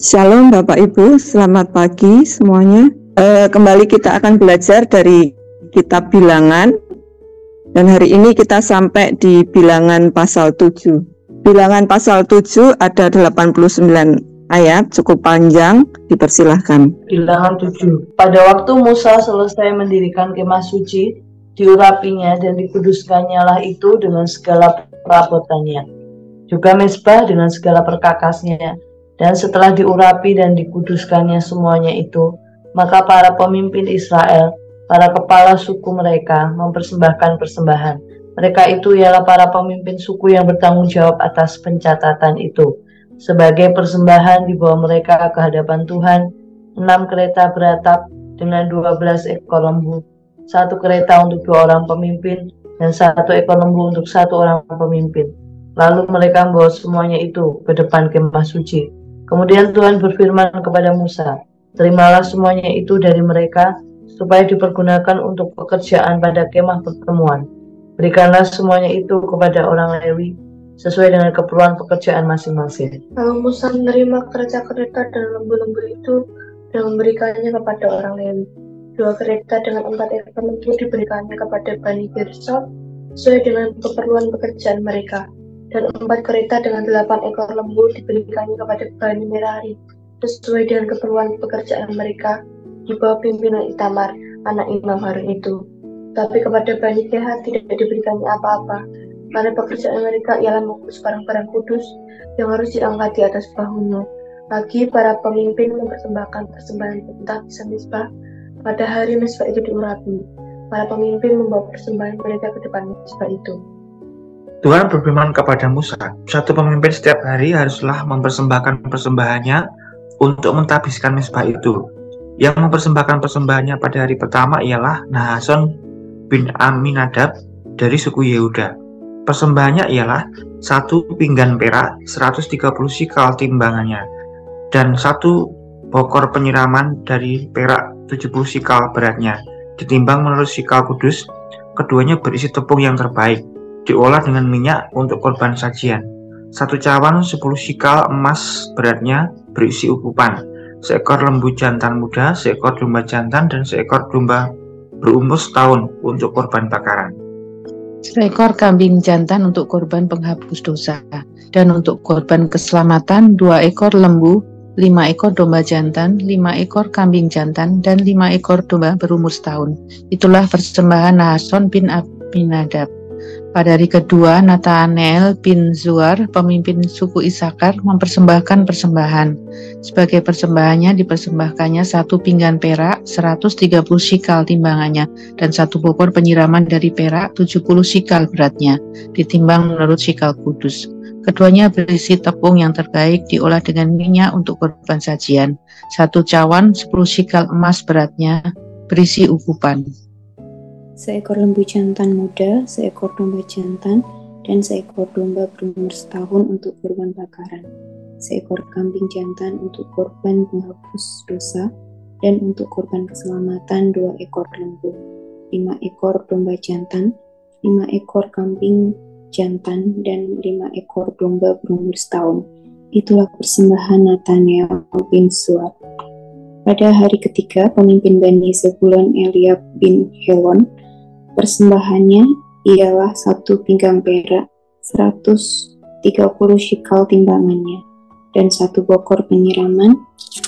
Shalom Bapak Ibu, selamat pagi semuanya. Kembali kita akan belajar dari kitab Bilangan. Dan hari ini kita sampai di Bilangan pasal 7. Bilangan pasal 7 ada 89 ayat, cukup panjang, dipersilahkan. Bilangan 7. Pada waktu Musa selesai mendirikan kemah suci, diurapinya dan dikuduskannya lah itu dengan segala perabotannya, juga mezbah dengan segala perkakasnya. Dan setelah diurapi dan dikuduskannya semuanya itu, maka para pemimpin Israel, para kepala suku mereka, mempersembahkan persembahan. Mereka itu ialah para pemimpin suku yang bertanggung jawab atas pencatatan itu. Sebagai persembahan dibawa mereka ke hadapan Tuhan 6 kereta beratap dengan 12 ekor lembu, 1 kereta untuk 2 orang pemimpin, dan 1 ekor lembu untuk 1 orang pemimpin. Lalu mereka membawa semuanya itu ke depan kemah suci. Kemudian Tuhan berfirman kepada Musa, "Terimalah semuanya itu dari mereka, supaya dipergunakan untuk pekerjaan pada kemah pertemuan. Berikanlah semuanya itu kepada orang Lewi, sesuai dengan keperluan pekerjaan masing-masing." Lalu Musa menerima kereta-kereta dan lembu-lembu itu dan memberikannya kepada orang Lewi. 2 kereta dengan 4 ekor lembu diberikannya kepada Bani Gershon sesuai dengan keperluan pekerjaan mereka. Dan 4 kereta dengan 8 ekor lembu diberikannya kepada Bani Merari sesuai dengan keperluan pekerjaan mereka di bawah pimpinan Itamar, anak Imam Harun itu. Tapi kepada Bani Kehat tidak diberikannya apa-apa, karena pekerjaan mereka ialah mengurus barang-barang kudus yang harus diangkat di atas bahunya. Lagi para pemimpin mempersembahkan persembahan tentang mezbah. Pada hari mezbah itu diurapi, para pemimpin membawa persembahan mereka ke depan mezbah itu. Tuhan berfirman kepada Musa, satu pemimpin setiap hari haruslah mempersembahkan persembahannya untuk mentahbiskan mezbah itu. Yang mempersembahkan persembahannya pada hari pertama ialah Nahason bin Aminadab dari suku Yehuda. Persembahannya ialah 1 pinggan perak 130 sikal timbangannya, dan 1 bokor penyiraman dari perak 70 sikal beratnya, ditimbang menurut sikal kudus. Keduanya berisi tepung yang terbaik, diolah dengan minyak untuk korban sajian. 1 cawan 10 sikal emas beratnya berisi ukupan, 1 ekor lembu jantan muda, 1 ekor domba jantan, dan 1 ekor domba berumur setahun untuk korban bakaran. 1 ekor kambing jantan untuk korban penghapus dosa, dan untuk korban keselamatan 2 ekor lembu, 5 ekor domba jantan, 5 ekor kambing jantan, dan 5 ekor domba berumur setahun. Itulah persembahan Nahason bin Aminadab. Pada hari kedua, Nathanael bin Zuar, pemimpin suku Isakar, mempersembahkan persembahan. Sebagai persembahannya dipersembahkannya 1 pinggan perak 130 sikal timbangannya, dan 1 bokor penyiraman dari perak 70 sikal beratnya, ditimbang menurut sikal kudus. Keduanya berisi tepung yang terbaik, diolah dengan minyak untuk korban sajian. 1 cawan 10 sikal emas beratnya, berisi ukupan. 1 ekor lembu jantan muda, 1 ekor domba jantan, dan 1 ekor domba berumur setahun untuk korban bakaran, 1 ekor kambing jantan untuk korban penghapus dosa, dan untuk korban keselamatan 2 ekor lembu, 5 ekor domba jantan, 5 ekor kambing jantan, dan 5 ekor domba berumur setahun. Itulah persembahan Nathanael bin Zuar. Pada hari ketiga, pemimpin Bani Zebulon Eliab bin Helon, persembahannya ialah 1 pinggang perak 130 sikal timbangannya, dan 1 bokor penyiraman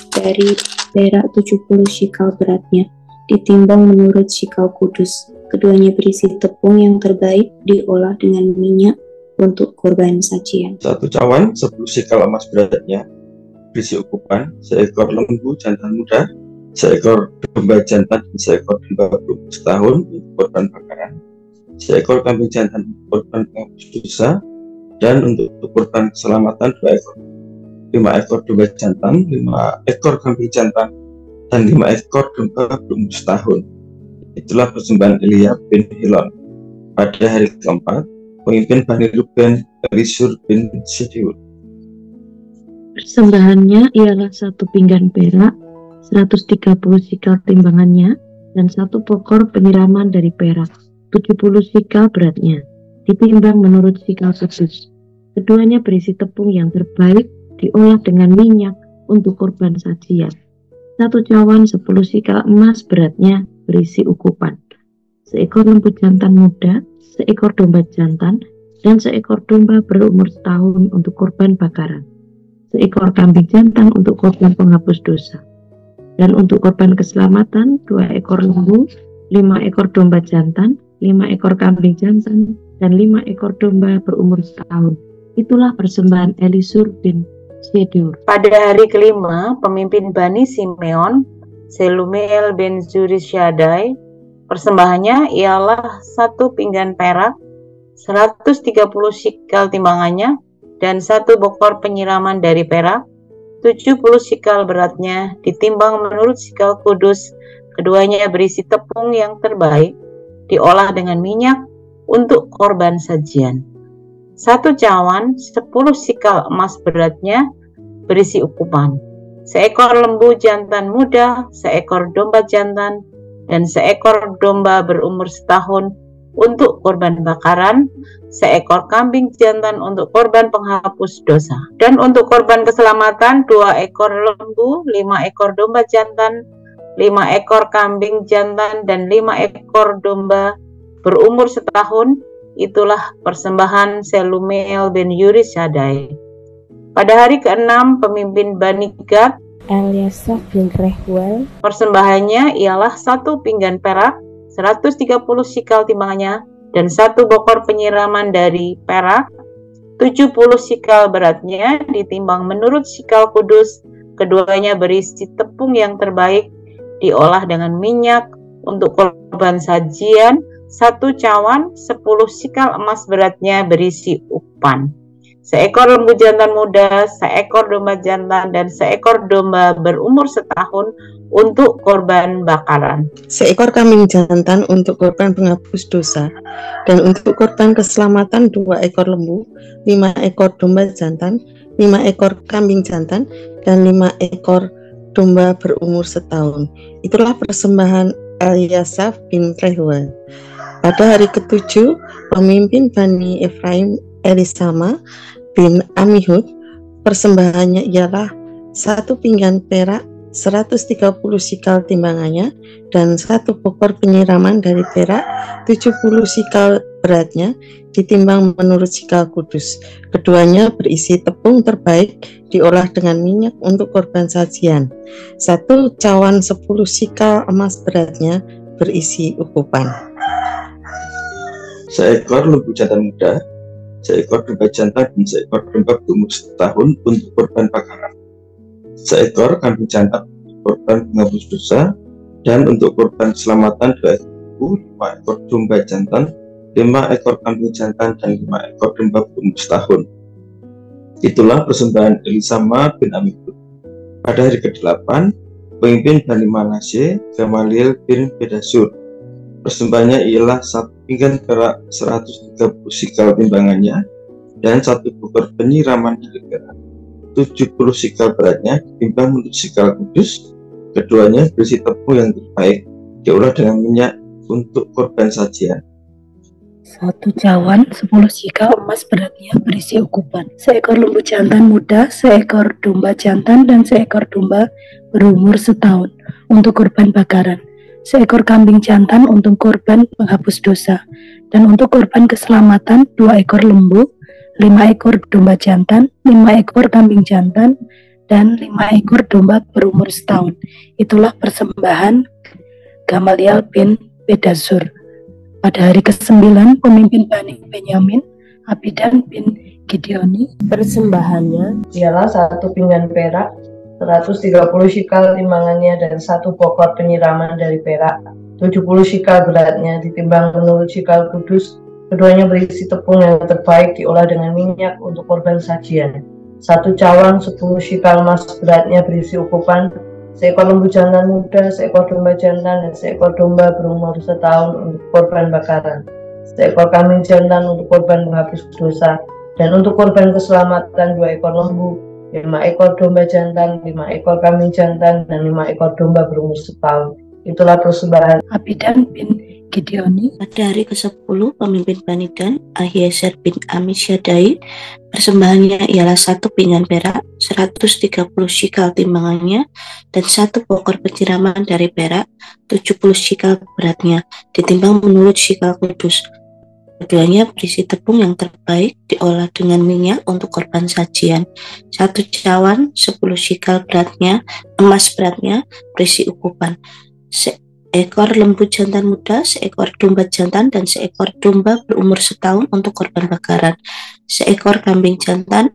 dari perak 70 sikal beratnya, ditimbang menurut sikal kudus. Keduanya berisi tepung yang terbaik, diolah dengan minyak untuk korban sajian. 1 cawan 10 sikal emas beratnya, berisi ukupan, 1 ekor lembu jantan muda, 1 ekor domba jantan, dan 1 ekor domba berumur setahun untuk korban bakaran, 1 ekor kambing jantan untuk korban penghapus dosa, dan untuk korban keselamatan 2 ekor, 5 ekor domba jantan, 5 ekor kambing jantan, dan 5 ekor domba berumur setahun. Itulah persembahan Eliab bin Helon. Pada hari keempat, pemimpin Bani Ruben Elisur bin Shedeur. Persembahannya ialah 1 pinggan perak 130 sikal timbangannya, dan 1 bokor penyiraman dari perak 70 sikal beratnya, ditimbang menurut sikal kudus. Keduanya berisi tepung yang terbaik, diolah dengan minyak untuk korban sajian. 1 cawan 10 sikal emas beratnya berisi ukupan. Seekor lembu jantan muda, seekor domba jantan, dan seekor domba berumur setahun untuk korban bakaran. Seekor kambing jantan untuk korban penghapus dosa. Dan untuk korban keselamatan 2 ekor lembu, 5 ekor domba jantan, 5 ekor kambing jantan, dan 5 ekor domba berumur setahun. Itulah persembahan Elisur bin Sedeur. Pada hari kelima, pemimpin Bani Simeon, Selumiel bin Zurishaddai, persembahannya ialah 1 pinggan perak, 130 sikal timbangannya, dan 1 bokor penyiraman dari perak, 70 sikal beratnya, ditimbang menurut sikal kudus. Keduanya berisi tepung yang terbaik, diolah dengan minyak untuk korban sajian. 1 cawan 10 sikal emas beratnya berisi ukupan. Seekor lembu jantan muda, seekor domba jantan, dan seekor domba berumur setahun untuk korban bakaran, seekor kambing jantan untuk korban penghapus dosa. Dan untuk korban keselamatan 2 ekor lembu, 5 ekor domba jantan, 5 ekor kambing jantan, dan 5 ekor domba berumur setahun. Itulah persembahan Selumiel bin Zurishaddai. Pada hari ke-6, pemimpin Bani Gad, Eliasaf bin Rehuel, persembahannya ialah 1 pinggan perak, 130 sikal timbangannya, dan 1 bokor penyiraman dari perak, 70 sikal beratnya, ditimbang menurut sikal kudus. Keduanya berisi tepung yang terbaik, diolah dengan minyak untuk korban sajian. 1 cawan 10 sikal emas beratnya berisi ukupan. Seekor lembu jantan muda, seekor domba jantan, dan seekor domba berumur setahun untuk korban bakaran. Seekor kambing jantan untuk korban penghapus dosa, dan untuk korban keselamatan 2 ekor lembu, 5 ekor domba jantan, 5 ekor kambing jantan, dan 5 ekor domba berumur setahun. Itulah persembahan Eliasaf bin Rehuel. Pada hari ke-7, pemimpin Bani Efraim Elisama bin Amihud, persembahannya ialah 1 pinggan perak, 130 sikal timbangannya, dan 1 bokor penyiraman dari perak, 70 sikal beratnya, ditimbang menurut sikal kudus. Keduanya berisi tepung terbaik, diolah dengan minyak untuk korban sajian. 1 cawan 10 sikal emas beratnya berisi ukupan. Seekor lembu jantan muda, seekor domba jantan, dan seekor domba berumur setahun untuk korban bakaran. Seekor kambing jantan untuk korban penghapus dosa, dan untuk korban keselamatan 2 ekor lembu, 5 ekor domba jantan, 5 ekor kambing jantan, dan 5 ekor domba berumur setahun. Itulah persembahan Elisama bin Amihud. Pada hari ke-8, pemimpin Bani Manasye, Gamaliel bin Pedasur, persembahannya ialah 1 pinggan perak, 130 sikal timbangannya, dan 1 bokor penyiraman dari perak, 70 sikal beratnya, ditimbang menurut sikal kudus. Keduanya berisi tepung yang terbaik, diolah dengan minyak untuk korban sajian. 1 cawan 10 sikal emas beratnya berisi ukupan. Seekor lembu jantan muda, seekor domba jantan, dan seekor domba berumur setahun untuk korban bakaran. Seekor kambing jantan untuk korban penghapus dosa, dan untuk korban keselamatan 2 ekor lembu, 5 ekor domba jantan, 5 ekor kambing jantan, dan 5 ekor domba berumur setahun. Itulah persembahan Gamaliel bin Pedasur. Pada hari ke-9, pemimpin Bani Benyamin, Abidan bin Gideoni, Persembahannya ialah 1 pinggan perak, 130 sikal timbangannya, dan 1 bokor penyiraman dari perak, 70 sikal beratnya, ditimbang menurut sikal kudus. Keduanya berisi tepung yang terbaik, diolah dengan minyak untuk korban sajian. 1 cawan 10 sikal emas beratnya berisi ukupan. Seekor lembu jantan muda, seekor domba jantan, dan seekor domba berumur setahun untuk korban bakaran. Seekor kambing jantan untuk korban penghapus dosa, dan untuk korban keselamatan 2 ekor lembu, 5 ekor domba jantan, 5 ekor kambing jantan, dan 5 ekor domba berumur setahun. Itulah persembahan Abidan bin Gideoni. Pada hari ke-10, pemimpin Bani Dan, Ahiezer bin Amisyadai, persembahannya ialah 1 pinggan perak, 130 shikal timbangannya, dan 1 pokor penyiraman dari perak, 70 shikal beratnya, ditimbang menurut shikal kudus. Keduanya berisi tepung yang terbaik, diolah dengan minyak untuk korban sajian. 1 cawan, 10 shikal beratnya, emas beratnya, berisi ukupan. Seekor lembu jantan muda, seekor domba jantan, dan seekor domba berumur setahun untuk korban bakaran. Seekor kambing jantan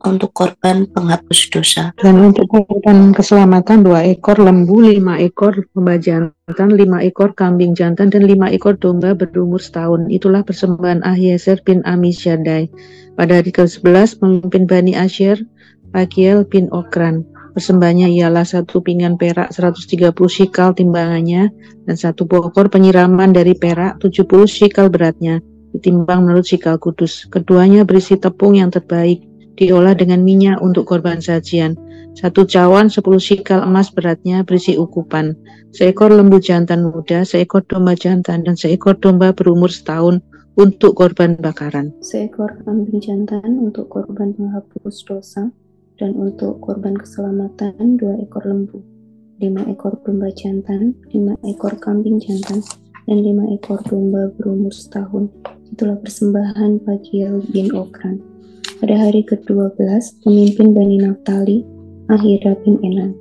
untuk korban penghapus dosa. Dan untuk korban keselamatan 2 ekor lembu, 5 ekor domba jantan, 5 ekor kambing jantan, dan 5 ekor domba berumur setahun. Itulah persembahan Ahiezer bin Amisyadai. Pada hari ke-11, pemimpin Bani Asher, Pagiel bin Okran. Persembahannya ialah 1 pinggan perak, 130 shikal timbangannya, dan 1 pokor penyiraman dari perak, 70 shikal beratnya, ditimbang menurut shikal kudus. Keduanya berisi tepung yang terbaik, diolah dengan minyak untuk korban sajian. 1 cawan, 10 shikal emas beratnya, berisi ukupan. Seekor lembu jantan muda, seekor domba jantan, dan seekor domba berumur setahun untuk korban bakaran. Seekor kambing jantan untuk korban penghapus dosa, dan untuk korban keselamatan 2 ekor lembu, 5 ekor domba jantan, 5 ekor kambing jantan, dan 5 ekor domba berumur setahun. Itulah persembahan Pagiel bin Okran. Pada hari ke-12, pemimpin Bani Naftali, Ahira bin Enan.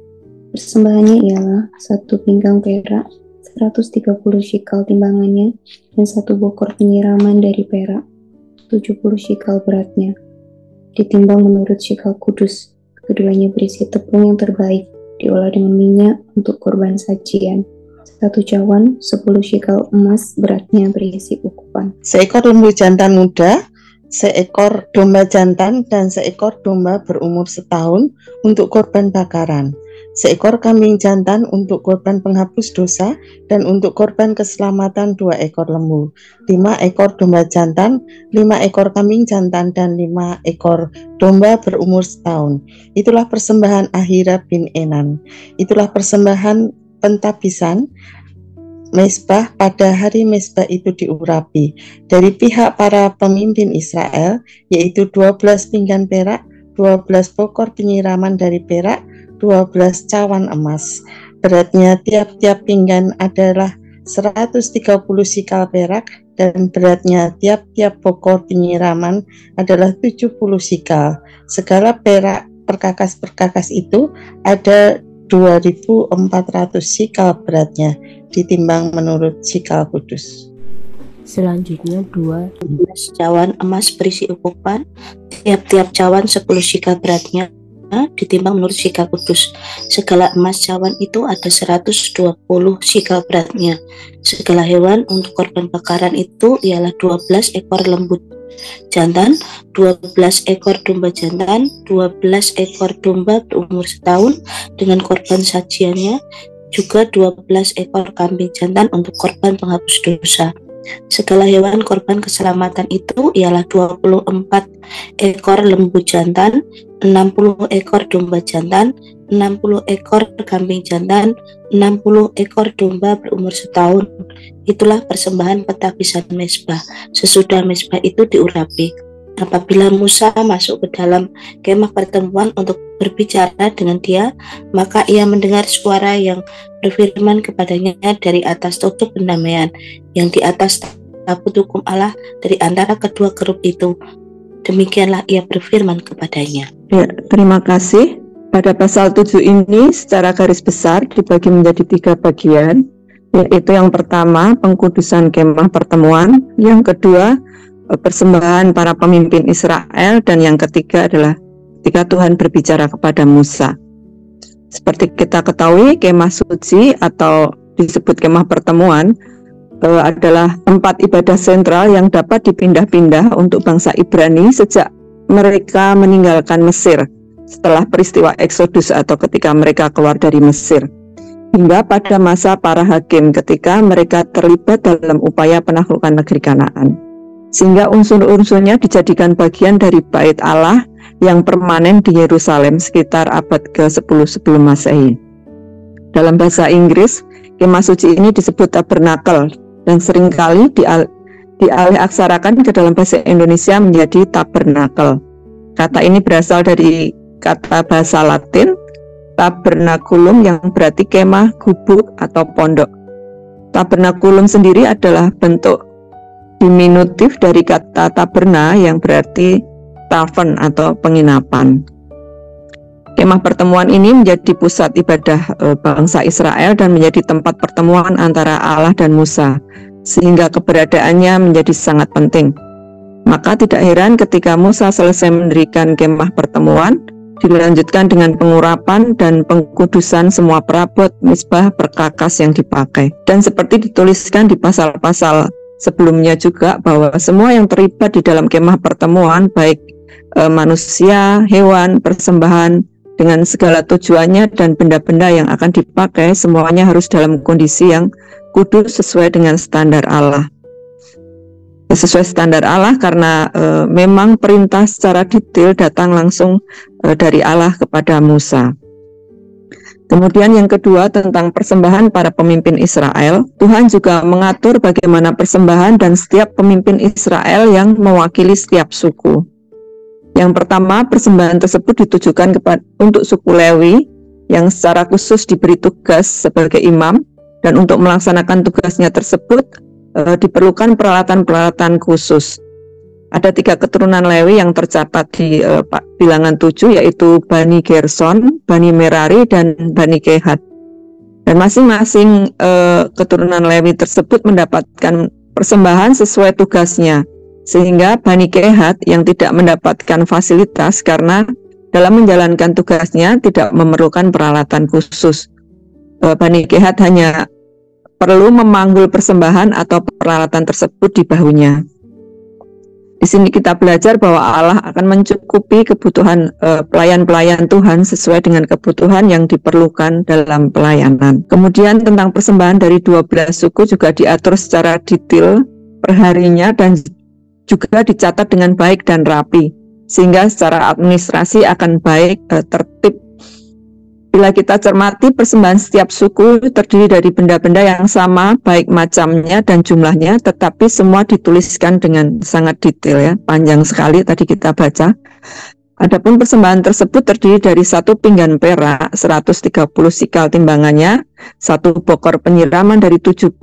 Persembahannya ialah 1 pinggang perak, 130 shikal timbangannya, dan 1 bokor penyiraman dari perak, 70 shikal beratnya, ditimbang menurut shikal kudus. Keduanya berisi tepung yang terbaik, diolah dengan minyak untuk korban sajian. 1 cawan, 10 shikal emas beratnya berisi ukupan. Seekor lembu jantan muda, seekor domba jantan, dan seekor domba berumur setahun untuk korban bakaran. Seekor kambing jantan untuk korban penghapus dosa, dan untuk korban keselamatan 2 ekor lembu, 5 ekor domba jantan, 5 ekor kambing jantan, dan 5 ekor domba berumur setahun. Itulah persembahan Ahira bin Enan. Itulah persembahan pentabisan mezbah pada hari mezbah itu diurapi dari pihak para pemimpin Israel, yaitu 12 pinggan perak, 12 pokor penyiraman dari perak, 12 cawan emas. Beratnya tiap-tiap pinggan adalah 130 shikal perak, dan beratnya tiap-tiap pokor penyiraman adalah 70 shikal. Segala perak perkakas-perkakas itu ada 2.400 shikal beratnya, ditimbang menurut shikal kudus. Selanjutnya 12 cawan emas berisi ukupan, tiap-tiap cawan 10 shikal beratnya, ditimbang menurut shikal kudus. Segala emas cawan itu ada 120 shikal beratnya. Segala hewan untuk korban bakaran itu ialah 12 ekor lembu jantan, 12 ekor domba jantan, 12 ekor domba berumur setahun dengan korban sajiannya, juga 12 ekor kambing jantan untuk korban penghapus dosa. Segala hewan korban keselamatan itu ialah 24 ekor lembu jantan, 60 ekor domba jantan, 60 ekor kambing jantan, 60 ekor domba berumur setahun. Itulah persembahan pentabisan mezbah. Sesudah mezbah itu diurapi. Apabila Musa masuk ke dalam kemah pertemuan untuk berbicara dengan dia, maka ia mendengar suara yang berfirman kepadanya dari atas tutup pendamaian, yang di atas tabut hukum Allah dari antara kedua kerub itu. Demikianlah ia berfirman kepadanya. Ya, terima kasih. Pada pasal 7 ini secara garis besar dibagi menjadi 3 bagian, yaitu yang pertama pengkudusan kemah pertemuan, yang kedua persembahan para pemimpin Israel, dan yang ketiga adalah ketika Tuhan berbicara kepada Musa. Seperti kita ketahui, kemah suci atau disebut kemah pertemuan adalah tempat ibadah sentral yang dapat dipindah-pindah untuk bangsa Ibrani sejak mereka meninggalkan Mesir setelah peristiwa Eksodus atau ketika mereka keluar dari Mesir, hingga pada masa para hakim ketika mereka terlibat dalam upaya penaklukan negeri Kanaan, sehingga unsur-unsurnya dijadikan bagian dari bait Allah yang permanen di Yerusalem sekitar abad ke-10 sebelum Masehi. Dalam bahasa Inggris, kemah suci ini disebut tabernakel dan seringkali dialih-aksarakan ke dalam bahasa Indonesia menjadi tabernakel. Kata ini berasal dari kata bahasa Latin tabernaculum yang berarti kemah, gubuk, atau pondok. Tabernaculum sendiri adalah bentuk diminutif dari kata taberna yang berarti tavern atau penginapan. Kemah pertemuan ini menjadi pusat ibadah bangsa Israel dan menjadi tempat pertemuan antara Allah dan Musa, sehingga keberadaannya menjadi sangat penting. Maka tidak heran ketika Musa selesai mendirikan kemah pertemuan, dilanjutkan dengan pengurapan dan pengkudusan semua perabot, misbah, perkakas yang dipakai. Dan seperti dituliskan di pasal-pasal sebelumnya juga, bahwa semua yang terlibat di dalam kemah pertemuan, baik manusia, hewan, persembahan, dengan segala tujuannya dan benda-benda yang akan dipakai, semuanya harus dalam kondisi yang kudus sesuai dengan standar Allah. Sesuai standar Allah karena memang perintah secara detail datang langsung dari Allah kepada Musa. Kemudian yang kedua tentang persembahan para pemimpin Israel, Tuhan juga mengatur bagaimana persembahan dan setiap pemimpin Israel yang mewakili setiap suku. Yang pertama, persembahan tersebut ditujukan untuk suku Lewi yang secara khusus diberi tugas sebagai imam, dan untuk melaksanakan tugasnya tersebut diperlukan peralatan-peralatan khusus. Ada 3 keturunan Lewi yang tercatat di bilangan 7, yaitu Bani Gerson, Bani Merari, dan Bani Kehat. Dan masing-masing keturunan Lewi tersebut mendapatkan persembahan sesuai tugasnya, sehingga Bani Kehat yang tidak mendapatkan fasilitas karena dalam menjalankan tugasnya tidak memerlukan peralatan khusus. Bani Kehat hanya perlu memanggul persembahan atau peralatan tersebut di bahunya. Di sini kita belajar bahwa Allah akan mencukupi kebutuhan pelayan-pelayan Tuhan sesuai dengan kebutuhan yang diperlukan dalam pelayanan. Kemudian tentang persembahan dari 12 suku juga diatur secara detail perharinya dan juga dicatat dengan baik dan rapi, sehingga secara administrasi akan baik, tertib. Bila kita cermati, persembahan setiap suku terdiri dari benda-benda yang sama, baik macamnya dan jumlahnya, tetapi semua dituliskan dengan sangat detail ya, panjang sekali tadi kita baca. Adapun persembahan tersebut terdiri dari 1 pinggan perak, 130 sikal timbangannya, 1 bokor penyiraman dari 70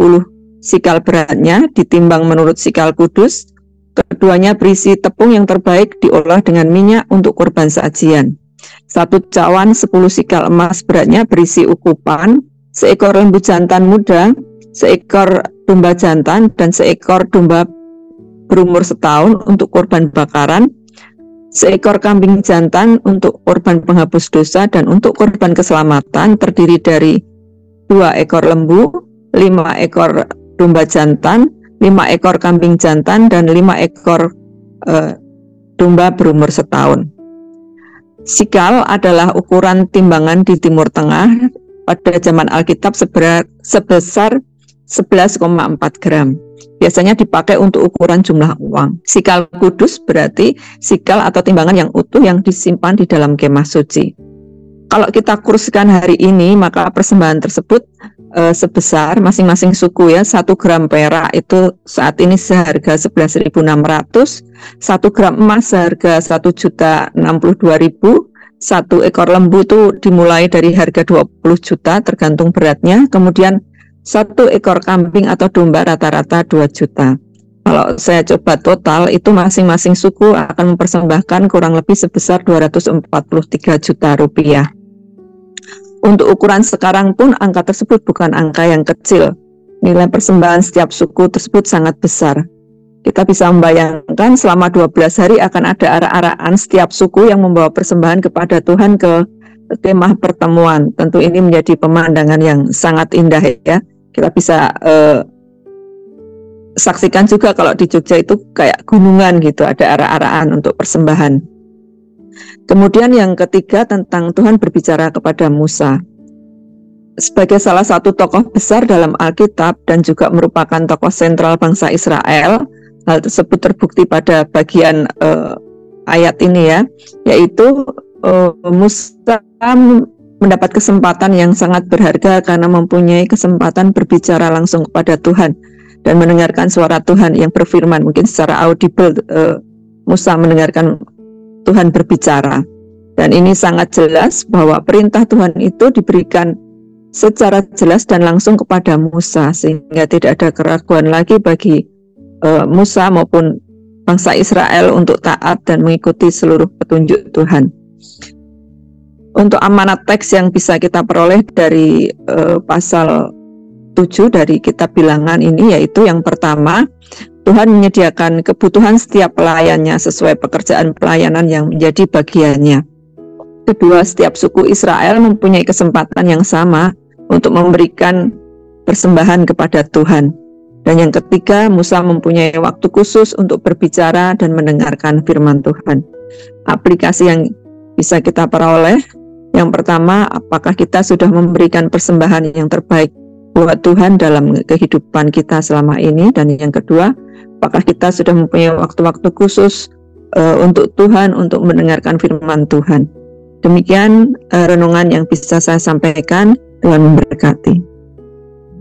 sikal beratnya, ditimbang menurut sikal kudus. Keduanya berisi tepung yang terbaik diolah dengan minyak untuk kurban sajian. 1 cawan 10 sikal emas beratnya berisi ukupan, 1 ekor lembu jantan muda, 1 ekor domba jantan, dan 1 ekor domba berumur setahun untuk kurban bakaran, 1 ekor kambing jantan untuk kurban penghapus dosa, dan untuk kurban keselamatan terdiri dari 2 ekor lembu, 5 ekor domba jantan, 5 ekor kambing jantan, dan 5 ekor domba berumur setahun. Sikal adalah ukuran timbangan di Timur Tengah pada zaman Alkitab sebesar 11,4 gram. Biasanya dipakai untuk ukuran jumlah uang. Sikal kudus berarti sikal atau timbangan yang utuh yang disimpan di dalam kemah suci. Kalau kita kurskan hari ini, maka persembahan tersebut sebesar masing-masing suku ya, 1 gram perak itu saat ini seharga 11.600, 1 gram emas seharga 1.062.000, 1 ekor lembu itu dimulai dari harga 20 juta tergantung beratnya, kemudian 1 ekor kambing atau domba rata-rata 2 juta. Kalau saya coba total, itu masing-masing suku akan mempersembahkan kurang lebih sebesar 243 juta rupiah. Untuk ukuran sekarang pun angka tersebut bukan angka yang kecil. Nilai persembahan setiap suku tersebut sangat besar. Kita bisa membayangkan selama 12 hari akan ada arak-arakan setiap suku yang membawa persembahan kepada Tuhan ke kemah pertemuan. Tentu ini menjadi pemandangan yang sangat indah ya. Kita bisa saksikan juga kalau di Jogja itu kayak gunungan gitu, ada arak-arakan untuk persembahan. Kemudian yang ketiga tentang Tuhan berbicara kepada Musa. Sebagai salah satu tokoh besar dalam Alkitab dan juga merupakan tokoh sentral bangsa Israel, hal tersebut terbukti pada bagian ayat ini ya, yaitu Musa mendapat kesempatan yang sangat berharga karena mempunyai kesempatan berbicara langsung kepada Tuhan. dan mendengarkan suara Tuhan yang berfirman. Mungkin secara audible Musa mendengarkan Tuhan berbicara. Dan ini sangat jelas bahwa perintah Tuhan itu diberikan secara jelas dan langsung kepada Musa, sehingga tidak ada keraguan lagi bagi Musa maupun bangsa Israel untuk taat dan mengikuti seluruh petunjuk Tuhan. Untuk amanat teks yang bisa kita peroleh dari pasal 7 dari kitab Bilangan ini, yaitu yang pertama, Tuhan menyediakan kebutuhan setiap pelayannya sesuai pekerjaan pelayanan yang menjadi bagiannya. Kedua, setiap suku Israel mempunyai kesempatan yang sama untuk memberikan persembahan kepada Tuhan. Dan yang ketiga, Musa mempunyai waktu khusus untuk berbicara dan mendengarkan firman Tuhan. Aplikasi yang bisa kita peroleh, yang pertama, apakah kita sudah memberikan persembahan yang terbaik buat Tuhan dalam kehidupan kita selama ini? Dan yang kedua, apakah kita sudah mempunyai waktu-waktu khusus untuk Tuhan, untuk mendengarkan firman Tuhan? Demikian renungan yang bisa saya sampaikan. Tuhan memberkati.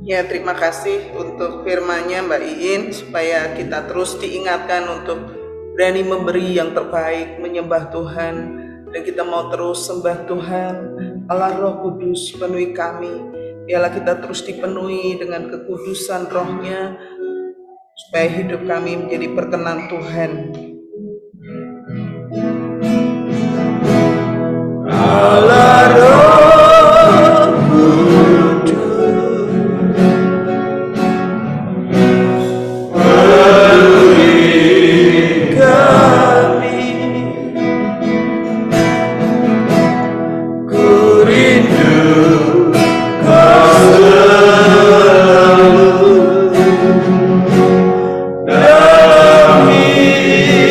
Ya, terima kasih untuk firman-Nya Mbak Iin, supaya kita terus diingatkan untuk berani memberi yang terbaik, menyembah Tuhan, dan kita mau terus sembah Tuhan. Allah Roh Kudus penuhi kami, biarlah kita terus dipenuhi dengan kekudusan Roh-Nya, supaya hidup kami menjadi perkenan Tuhan. Allah Roh Kudus penuhi kami, ku rindu Kau selalu dalam hidup.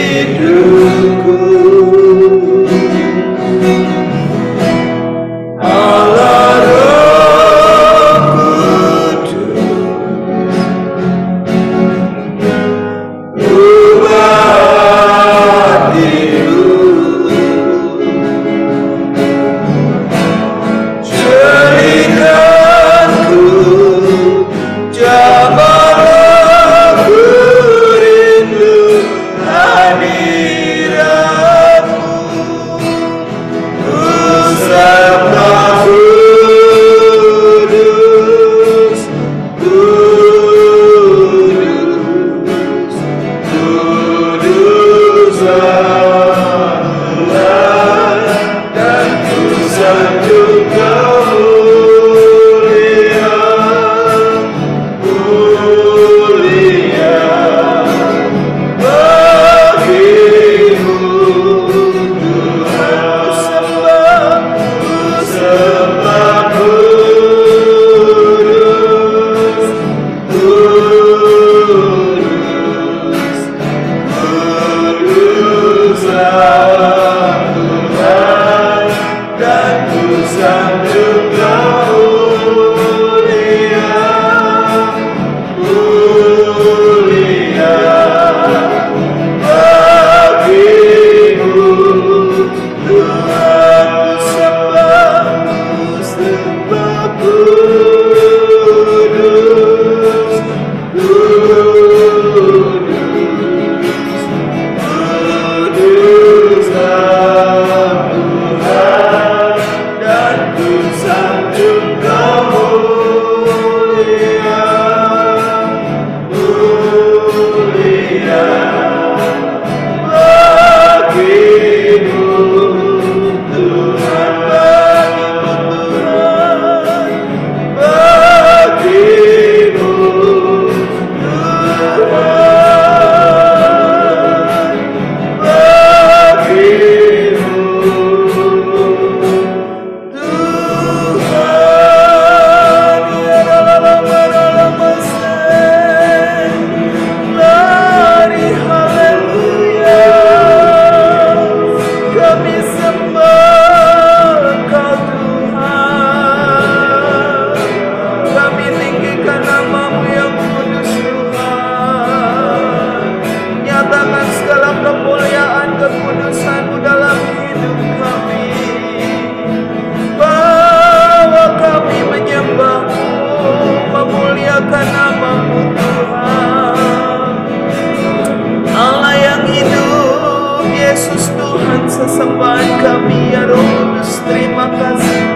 Yesus Tuhan sesembahan kami ya Roh Kudus. Terima kasih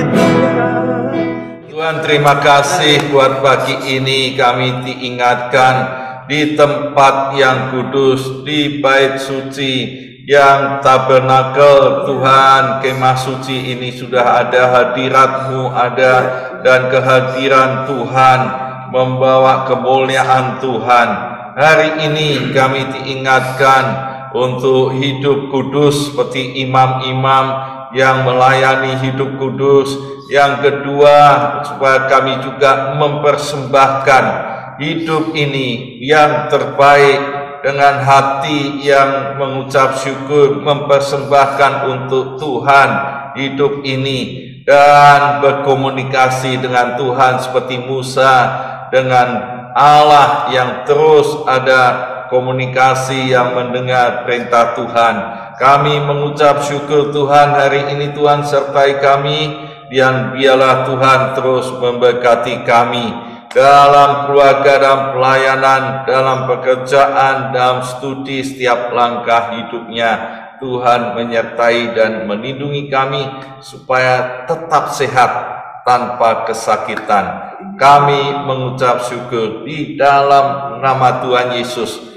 Tuhan. Tuhan terima kasih buat pagi ini kami diingatkan di tempat yang kudus, di bait suci yang tabernakel Tuhan, kemah suci ini sudah ada hadirat-Mu ada, dan kehadiran Tuhan membawa kemuliaan Tuhan. Hari ini kami diingatkan untuk hidup kudus seperti imam-imam yang melayani hidup kudus. Yang kedua, supaya kami juga mempersembahkan hidup ini yang terbaik dengan hati yang mengucap syukur, mempersembahkan untuk Tuhan hidup ini, dan berkomunikasi dengan Tuhan seperti Musa dengan Allah yang terus ada komunikasi yang mendengar perintah Tuhan. Kami mengucap syukur Tuhan hari ini, Tuhan sertai kami, dan biarlah Tuhan terus memberkati kami dalam keluarga, dalam pelayanan, dalam pekerjaan, dalam studi, setiap langkah hidupnya. Tuhan menyertai dan melindungi kami supaya tetap sehat tanpa kesakitan. Kami mengucap syukur di dalam nama Tuhan Yesus.